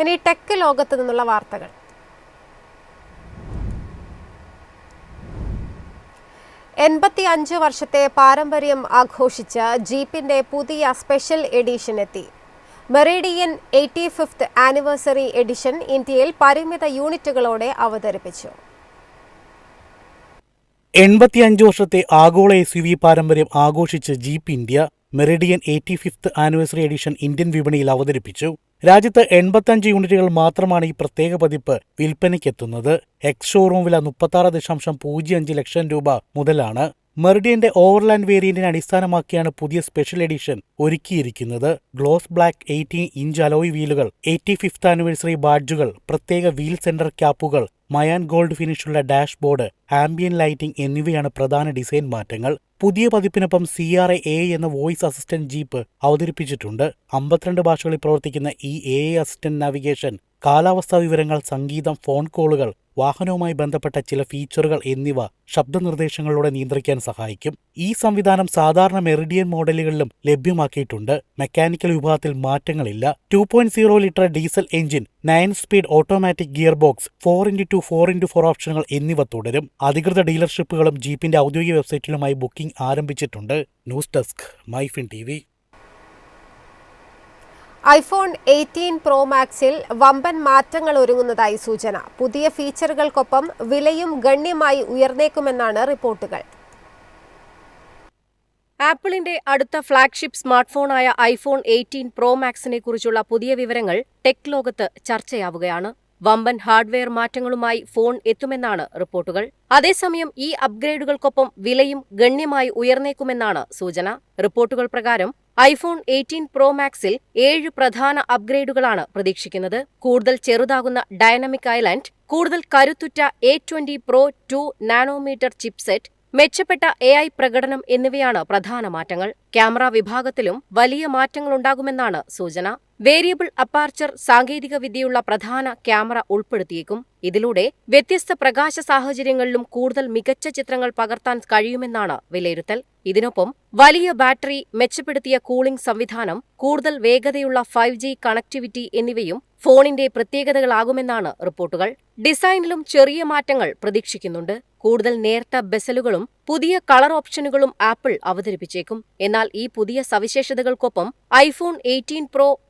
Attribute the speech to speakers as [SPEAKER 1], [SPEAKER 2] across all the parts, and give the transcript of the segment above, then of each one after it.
[SPEAKER 1] ഇനി ടെക് ലോകത്ത് നിന്നുള്ള വാർത്തകൾ. 85 വർഷത്തെ പാരമ്പര്യം ആഘോഷിച്ച ജീപ്പിന്റെ പുതിയ സ്പെഷ്യൽ എഡിഷൻ എത്തി. മെറിഡിയൻ 85th ആനിവേഴ്സറി എഡിഷൻ ഇന്ത്യയിൽ പരിമിത യൂണിറ്റുകളോടെ അവതരിപ്പിച്ചു.
[SPEAKER 2] 85 വർഷത്തെ ആഗോള SUV പാരമ്പര്യം ആഘോഷിച്ച് jeep India Meridian 85th anniversary edition Indian വിപണിയിൽ അവതരിപ്പിച്ചു. രാജ്യത്ത് 85 യൂണിറ്റുകൾ മാത്രമാണ് ഈ പ്രത്യേക പതിപ്പ് വിൽപ്പനയ്ക്കെത്തുന്നത്. എക്സ് ഷോറൂം വില 36.05 ലക്ഷം രൂപ മുതലാണ്. മെറിഡിയന്റെ ഓവർലാൻഡ് വേരിയന്റിനെ അടിസ്ഥാനമാക്കിയാണ് പുതിയ സ്പെഷ്യൽ എഡിഷൻ ഒരുക്കിയിരിക്കുന്നത്. ഗ്ലോസ് ബ്ലാക്ക് 18 ഇഞ്ച് അലോയ് വീലുകൾ, 85th ആനിവേഴ്സറി ബാഡ്ജുകൾ, പ്രത്യേക വീൽ സെന്റർ ക്യാപ്പുകൾ, മയാൻ ഗോൾഡ് ഫിനിഷുള്ള ഡാഷ്ബോർഡ്, ആംബിയൻ ലൈറ്റിംഗ് എന്നിവയാണ് പ്രധാന ഡിസൈൻ മാറ്റങ്ങൾ. പുതിയ പതിപ്പിനൊപ്പം CRA AI എന്ന വോയിസ് അസിസ്റ്റന്റ് ജീപ്പ് അവതരിപ്പിച്ചിട്ടുണ്ട്. 52 ഭാഷകളിൽ പ്രവർത്തിക്കുന്ന ഈ AI അസിസ്റ്റന്റ് നാവിഗേഷൻ, കാലാവസ്ഥാ വിവരങ്ങൾ, സംഗീതം, ഫോൺ കോളുകൾ, വാഹനവുമായി ബന്ധപ്പെട്ട ചില ഫീച്ചറുകൾ എന്നിവ ശബ്ദനിർദ്ദേശങ്ങളിലൂടെ നിയന്ത്രിക്കാൻ സഹായിക്കും. ഈ സംവിധാനം സാധാരണ മെറിഡിയൻ മോഡലുകളിലും ലഭ്യമാക്കിയിട്ടുണ്ട്. മെക്കാനിക്കൽ വിഭാഗത്തിൽ മാറ്റങ്ങളില്ല. 2.0 litre diesel engine, 9 speed automatic gear box, 4x2 4x4 ഓപ്ഷനുകൾ എന്നിവ തുടരും. അധികൃത ഡീലർഷിപ്പുകളും ജീപ്പിന്റെ ഔദ്യോഗിക വെബ്സൈറ്റിലുമായി ബുക്കിംഗ് ആരംഭിച്ചിട്ടുണ്ട്. News desk MyFin TV.
[SPEAKER 1] iPhone 18 Pro Maxൽ വമ്പൻ മാറ്റങ്ങൾ ഒരുങ്ങുന്നതായി സൂചന. പുതിയ ഫീച്ചറുകൾക്കൊപ്പം വിലയും ഗണ്യമായി ഉയർന്നേക്കുമെന്നാണ് റിപ്പോർട്ടുകൾ.
[SPEAKER 3] ആപ്പിളിന്റെ അടുത്ത ഫ്ളാഗ്ഷിപ്പ് സ്മാർട്ട്ഫോണായ iPhone 18 Pro Maxനെ കുറിച്ചുള്ള പുതിയ വിവരങ്ങൾ ടെക് ലോകത്ത് ചർച്ചയാവുകയാണ്. വമ്പൻ ഹാർഡ്വെയർ മാറ്റങ്ങളുമായി ഫോൺ എത്തുമെന്നാണ് റിപ്പോർട്ടുകൾ. അതേസമയം ഈ അപ്ഗ്രേഡുകൾക്കൊപ്പം വിലയും ഗണ്യമായി ഉയർന്നേക്കുമെന്നാണ് സൂചന. റിപ്പോർട്ടുകൾ പ്രകാരം iPhone 18 Pro Maxൽ 7 പ്രധാന അപ്ഗ്രേഡുകളാണ് പ്രതീക്ഷിക്കുന്നത്. കൂടുതൽ ചെറുതാകുന്ന ഡൈനാമിക് ഐലൻഡ്, കൂടുതൽ കരുത്തുറ്റ A20 Pro 2 നാനോമീറ്റർ ചിപ്സെറ്റ്, മെച്ചപ്പെട്ട AI പ്രകടനം എന്നിവയാണ് പ്രധാന മാറ്റങ്ങൾ. ക്യാമറ വിഭാഗത്തിലും വലിയ മാറ്റങ്ങളുണ്ടാകുമെന്നാണ് സൂചന. വേരിയബിൾ അപ്പാർച്ചർ സാങ്കേതികവിദ്യയുള്ള പ്രധാന ക്യാമറ ഉൾപ്പെടുത്തിയേക്കും. ഇതിലൂടെ വ്യത്യസ്ത പ്രകാശ സാഹചര്യങ്ങളിലും കൂടുതൽ മികച്ച ചിത്രങ്ങൾ പകർത്താൻ കഴിയുമെന്നാണ് വിലയിരുത്തൽ. ഇതിനൊപ്പം വലിയ ബാറ്ററി, മെച്ചപ്പെടുത്തിയ കൂളിംഗ് സംവിധാനം, കൂടുതൽ വേഗതയുള്ള 5G കണക്ടിവിറ്റി എന്നിവയും ഫോണിന്റെ പ്രത്യേകതകളാകുമെന്നാണ് റിപ്പോർട്ടുകൾ. ഡിസൈനിലും ചെറിയ മാറ്റങ്ങൾ പ്രതീക്ഷിക്കുന്നുണ്ട്. കൂടുതൽ നേർത്ത ബെസലുകളും പുതിയ കളർ ഓപ്ഷനുകളും ആപ്പിൾ അവതരിപ്പിച്ചേക്കും. എന്നാൽ ഈ പുതിയ സവിശേഷതകൾക്കൊപ്പം iPhone 18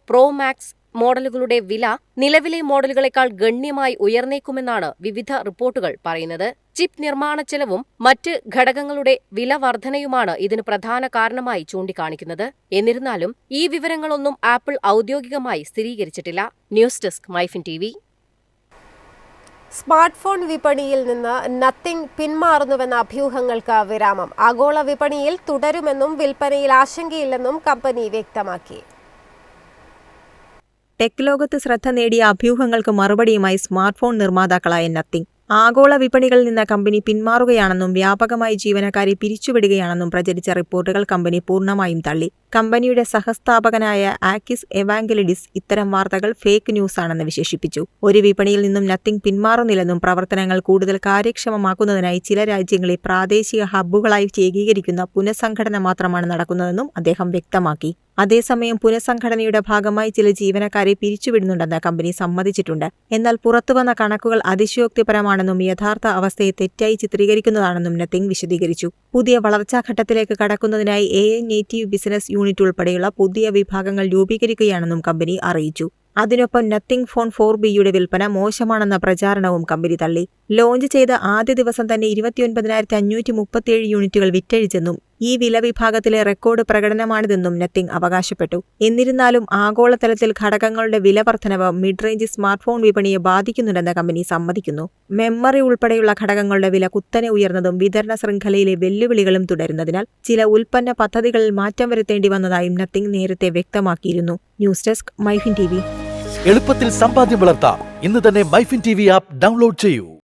[SPEAKER 3] Pro Max മോഡലുകളുടെ വില നിലവിലെ മോഡലുകളെക്കാൾ ഗണ്യമായി ഉയർന്നേക്കുമെന്നാണ് വിവിധ റിപ്പോർട്ടുകൾ പറയുന്നത്. ചിപ്പ് നിർമ്മാണ ചെലവും മറ്റ് ഘടകങ്ങളുടെ വില വർധനയുമാണ് ഇതിന് പ്രധാന കാരണമായി ചൂണ്ടിക്കാണിക്കുന്നത്. എന്നിരുന്നാലും ഈ വിവരങ്ങളൊന്നും ആപ്പിൾ ഔദ്യോഗികമായി സ്ഥിരീകരിച്ചിട്ടില്ല. News desk MyFin TV.
[SPEAKER 1] Smartphone വിപണിയിൽ നിന്ന് നത്തിങ് പിന്മാറുന്നുവെന്ന അഭ്യൂഹങ്ങൾക്ക് വിരാമം. ആഗോള വിപണിയിൽ തുടരുമെന്നും വിൽപ്പനയിൽ ആശങ്കയില്ലെന്നും കമ്പനി വ്യക്തമാക്കി.
[SPEAKER 4] ടെക് ലോകത്ത് ശ്രദ്ധ നേടിയ അഭ്യൂഹങ്ങൾക്ക് മറുപടിയുമായി സ്മാർട്ട്ഫോൺ നിർമ്മാതാക്കളായ നത്തിങ് ആഗോള വിപണികളിൽ നിന്ന് കമ്പനി പിന്മാറുകയാണെന്നും വ്യാപകമായി ജീവനക്കാരെ പിരിച്ചുവിടുകയാണെന്നും പ്രചരിച്ച റിപ്പോർട്ടുകൾ കമ്പനി പൂർണ്ണമായും തള്ളി. കമ്പനിയുടെ സഹസ്ഥാപകനായ ആക്കിസ് എവാങ്കലിഡിസ് ഇത്തരം വാർത്തകൾ ഫേക്ക് ന്യൂസാണെന്ന് വിശേഷിപ്പിച്ചു. ഒരു വിപണിയിൽ നിന്നും നത്തിങ് പിന്മാറുന്നില്ലെന്നും പ്രവർത്തനങ്ങൾ കൂടുതൽ കാര്യക്ഷമമാക്കുന്നതിനായി ചില രാജ്യങ്ങളെ പ്രാദേശിക ഹബ്ബുകളായി ഏകീകരിക്കുന്ന പുനഃസംഘടന മാത്രമാണ് നടക്കുന്നതെന്നും അദ്ദേഹം വ്യക്തമാക്കി. അതേസമയം പുനഃസംഘടനയുടെ ഭാഗമായി ചില ജീവനക്കാരെ പിരിച്ചുവിടുന്നുണ്ടെന്ന് കമ്പനി സമ്മതിച്ചിട്ടുണ്ട്. എന്നാൽ പുറത്തുവന്ന കണക്കുകൾ അതിശയോക്തിപരമാണെന്നും യഥാർത്ഥ അവസ്ഥയെ തെറ്റായി ചിത്രീകരിക്കുന്നതാണെന്നും നത്തിങ് വിശദീകരിച്ചു. പുതിയ വളർച്ചാഘട്ടത്തിലേക്ക് കടക്കുന്നതിനായി AI നേറ്റീവ് ബിസിനസ് യൂണിറ്റ് ഉൾപ്പെടെയുള്ള പുതിയ വിഭാഗങ്ങൾ രൂപീകരിക്കുകയാണെന്നും കമ്പനി അറിയിച്ചു. അതിനൊപ്പം നത്തിങ് ഫോൺ 4Bയുടെ വിൽപ്പന മോശമാണെന്ന പ്രചാരണവും കമ്പനി തള്ളി. ലോഞ്ച് ചെയ്ത ആദ്യ ദിവസം തന്നെ 29,537 യൂണിറ്റുകൾ വിറ്റഴിച്ചെന്നും ഈ വില വിഭാഗത്തിലെ റെക്കോർഡ് പ്രകടനമാണിതെന്നും നത്തിങ് അവകാശപ്പെട്ടു. എന്നിരുന്നാലും ആഗോളതലത്തിൽ ഘടകങ്ങളുടെ വില വർധനവ് മിഡ് റേഞ്ച് സ്മാർട്ട്ഫോൺ വിപണിയെ ബാധിക്കുന്നുണ്ടെന്ന് കമ്പനി സമ്മതിക്കുന്നു. മെമ്മറി ഉൾപ്പെടെയുള്ള ഘടകങ്ങളുടെ വില കുത്തനെ ഉയർന്നതും വിതരണ ശൃംഖലയിലെ വെല്ലുവിളികളും തുടരുന്നതിനാൽ ചില ഉൽപ്പന്ന പദ്ധതികളിൽ മാറ്റം വരുത്തേണ്ടി വന്നതായും നത്തിങ് നേരത്തെ വ്യക്തമാക്കിയിരുന്നു. News desk MyFin TV.
[SPEAKER 5] എളുപ്പത്തിൽ സമ്പാദ്യം വളർത്താം. ഇന്ന് തന്നെ മൈഫിൻ TV ആപ്പ് ഡൗൺലോഡ് ചെയ്യൂ.